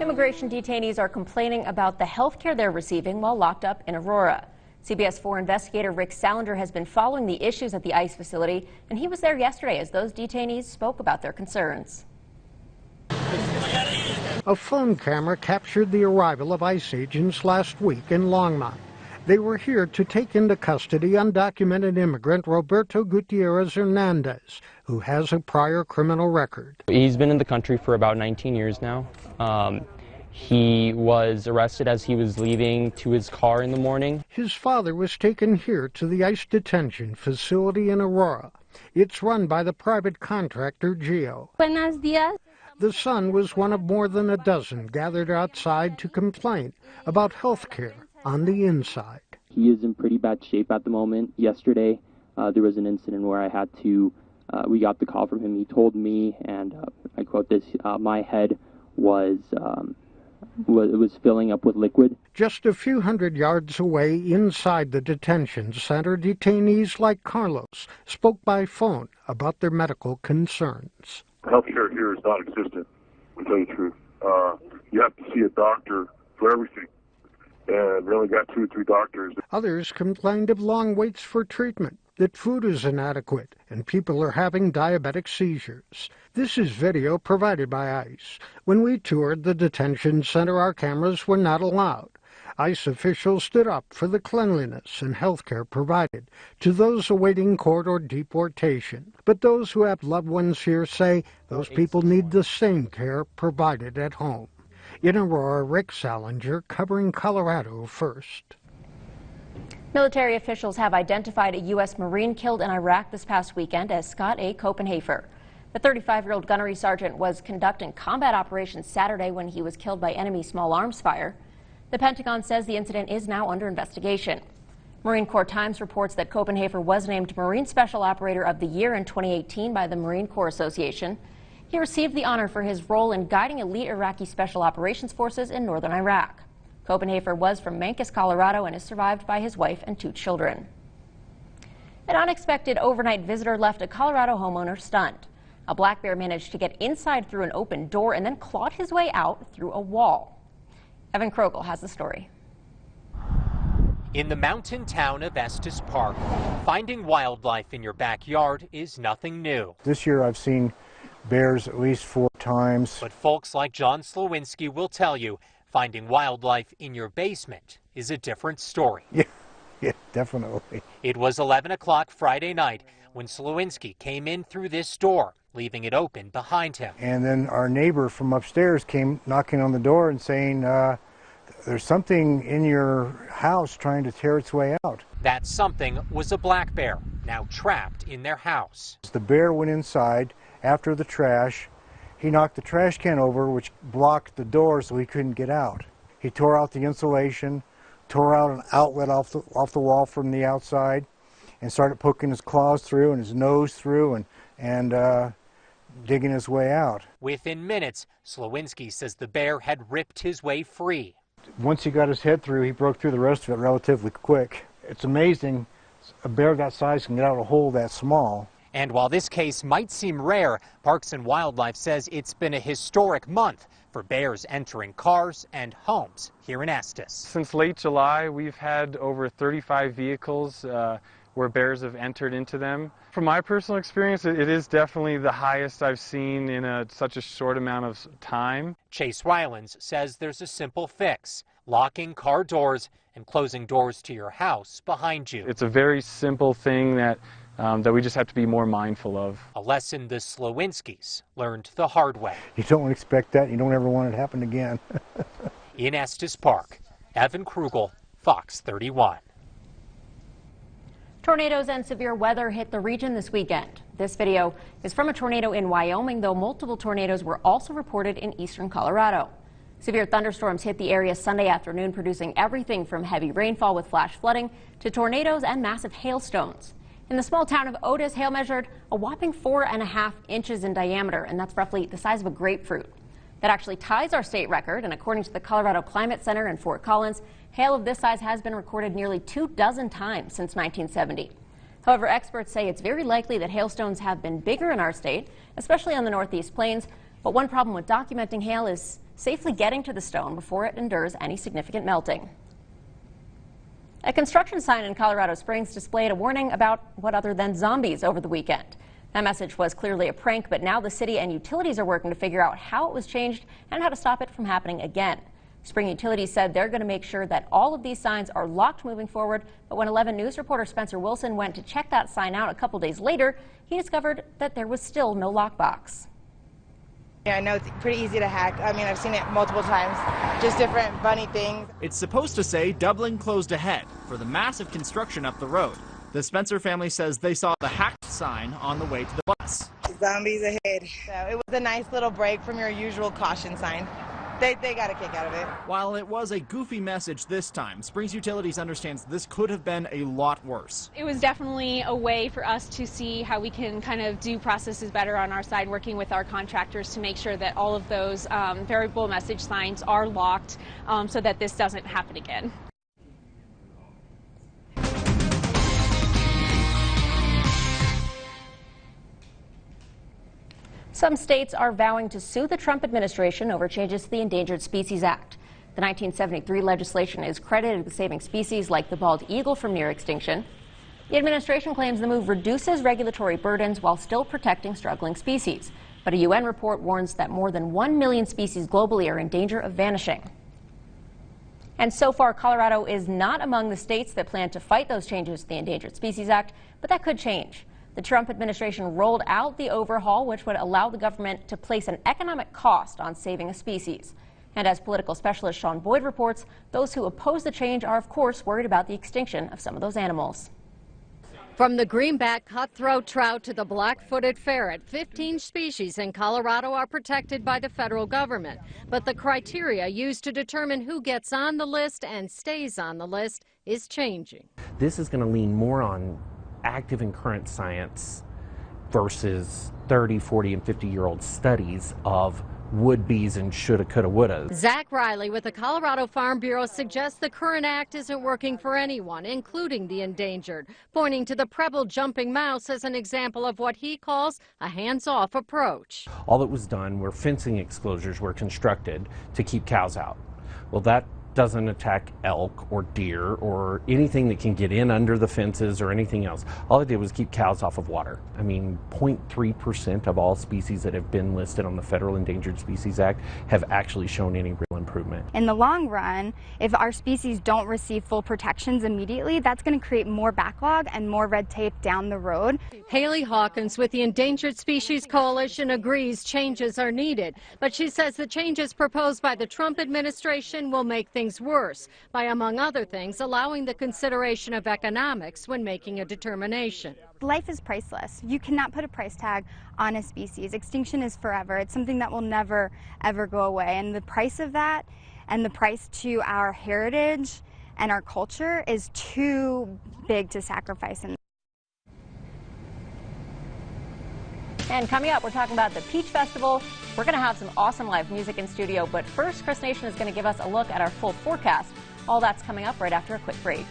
immigration detainees are complaining about the health care they're receiving while locked up in Aurora. CBS 4 investigator Rick Salinger has been following the issues at the ICE facility, and he was there yesterday as those detainees spoke about their concerns. A phone camera captured the arrival of ICE agents last week in Longmont. They were here to take into custody undocumented immigrant Roberto Gutierrez Hernandez, who has a prior criminal record. He's been in the country for about 19 years now. He was arrested as he was leaving to his car in the morning. His father was taken here to the ICE detention facility in Aurora. It's run by the private contractor Geo. Buenos días. The son was one of more than a dozen gathered outside to complain about health care on the inside. He is in pretty bad shape at the moment. Yesterday, there was an incident where I had to, we got the call from him. He told me, and I quote this, my head was filling up with liquid. Just a few hundred yards away inside the detention center, detainees like Carlos spoke by phone about their medical concerns. Healthcare here is non-existent, to tell you the truth. You have to see a doctor for everything, and we only got 2 or 3 doctors. Others complained of long waits for treatment, that food is inadequate, and people are having diabetic seizures. This is video provided by ICE. When we toured the detention center, our cameras were not allowed. ICE officials stood up for the cleanliness and health care provided to those awaiting court or deportation. But those who have loved ones here say those people need the same care provided at home. In Aurora, Rick Salinger, covering Colorado First. Military officials have identified a U.S. Marine killed in Iraq this past weekend as Scott A. Copenhaver. The 35-year-old gunnery sergeant was conducting combat operations Saturday when he was killed by enemy small arms fire. The Pentagon says the incident is now under investigation. Marine Corps Times reports that Copenhaver was named Marine Special Operator of the Year in 2018 by the Marine Corps Association. He received the honor for his role in guiding elite Iraqi Special Operations Forces in northern Iraq. Copenhaver was from Mancos, Colorado, and is survived by his wife and 2 children. An unexpected overnight visitor left a Colorado homeowner stunned. A black bear managed to get inside through an open door and then clawed his way out through a wall. Evan Krogel has the story. In the mountain town of Estes Park, finding wildlife in your backyard is nothing new. This year I've seen bears at least 4 times. But folks like John Slowinski will tell you finding wildlife in your basement is a different story. Yeah, definitely. It was 11 o'clock Friday night when Slowinski came in through this door, leaving it open behind him. And then our neighbor from upstairs came knocking on the door and saying, there's something in your house trying to tear its way out. That something was a black bear, now trapped in their house. The bear went inside after the trash. He knocked the trash can over, which blocked the door so he couldn't get out. He tore out the insulation, tore out an outlet off the wall from the outside, and started poking his claws through and his nose through and digging his way out. Within minutes, Slowinski says the bear had ripped his way free. Once he got his head through, he broke through the rest of it relatively quick. It's amazing a bear that size can get out of a hole that small. And while this case might seem rare, Parks and Wildlife says it's been a historic month for bears entering cars and homes here in Estes. Since late July, we've had over 35 vehicles where bears have entered into them. From my personal experience, it is definitely the highest I've seen in such a short amount of time. Chase Rylands says there's a simple fix: locking car doors and closing doors to your house behind you. It's a very simple thing that we just have to be more mindful of. A lesson the Slowinskis learned the hard way. You don't expect that. You don't ever want it to happen again. In Estes Park, Evan Krugel, Fox 31. Tornadoes and severe weather hit the region this weekend. This video is from a tornado in Wyoming, though multiple tornadoes were also reported in eastern Colorado. Severe thunderstorms hit the area Sunday afternoon, producing everything from heavy rainfall with flash flooding to tornadoes and massive hailstones. In the small town of Otis, hail measured a whopping 4.5 inches in diameter, and that's roughly the size of a grapefruit. That actually ties our state record, and according to the Colorado Climate Center in Fort Collins, hail of this size has been recorded nearly 24 times since 1970. However, experts say it's very likely that hailstones have been bigger in our state, especially on the northeast plains. But one problem with documenting hail is safely getting to the stone before it endures any significant melting. A construction sign in Colorado Springs displayed a warning about what other than zombies over the weekend. That message was clearly a prank, but now the city and utilities are working to figure out how it was changed and how to stop it from happening again. Spring Utilities said they're going to make sure that all of these signs are locked moving forward, but when 11 News reporter Spencer Wilson went to check that sign out a couple days later, he discovered that there was still no lockbox. Yeah, I know it's pretty easy to hack. I mean, I've seen it multiple times, just different funny things. It's supposed to say Dublin closed ahead for the massive construction up the road. The Spencer family says they saw the hacked sign on the way to the bus. Zombies ahead. So it was a nice little break from your usual caution sign. They got a kick out of it. While it was a goofy message this time, Springs Utilities understands this could have been a lot worse. It was definitely a way for us to see how we can kind of do processes better on our side, working with our contractors to make sure that all of those variable message signs are locked so that this doesn't happen again. Some states are vowing to sue the Trump administration over changes to the Endangered Species Act. The 1973 legislation is credited with saving species like the bald eagle from near extinction. The administration claims the move reduces regulatory burdens while still protecting struggling species. But a UN report warns that more than 1 million species globally are in danger of vanishing. And so far, Colorado is not among the states that plan to fight those changes to the Endangered Species Act, but that could change. The Trump administration rolled out the overhaul, which would allow the government to place an economic cost on saving a species. And as political specialist Sean Boyd reports, those who oppose the change are, of course, worried about the extinction of some of those animals. From the greenback cutthroat trout to the black-footed ferret, 15 species in Colorado are protected by the federal government. But the criteria used to determine who gets on the list and stays on the list is changing. This is going to lean more on active and current science versus 30, 40, and 50-year-old studies of would-be's and shoulda, coulda, woulda. Zach Riley with the Colorado Farm Bureau suggests the current act isn't working for anyone, including the endangered, pointing to the Preble jumping mouse as an example of what he calls a hands-off approach. All that was done were fencing exclosures were constructed to keep cows out. Well, that doesn't attack elk or deer or anything that can get in under the fences or anything else. All it did was keep cows off of water. I mean, 0.3% of all species that have been listed on the Federal Endangered Species Act have actually shown any real improvement. In the long run, if our species don't receive full protections immediately, that's going to create more backlog and more red tape down the road. Haley Hawkins with the Endangered Species Coalition agrees changes are needed, but she says the changes proposed by the Trump administration will make things worse by, among other things, allowing the consideration of economics when making a determination. Life is priceless. You cannot put a price tag on a species. Extinction is forever. It's something that will never, ever go away. And the price of that and the price to our heritage and our culture is too big to sacrifice. And coming up, we're talking about the Peach Festival. We're going to have some awesome live music in studio, but first, Chris Nation is going to give us a look at our full forecast. All that's coming up right after a quick break.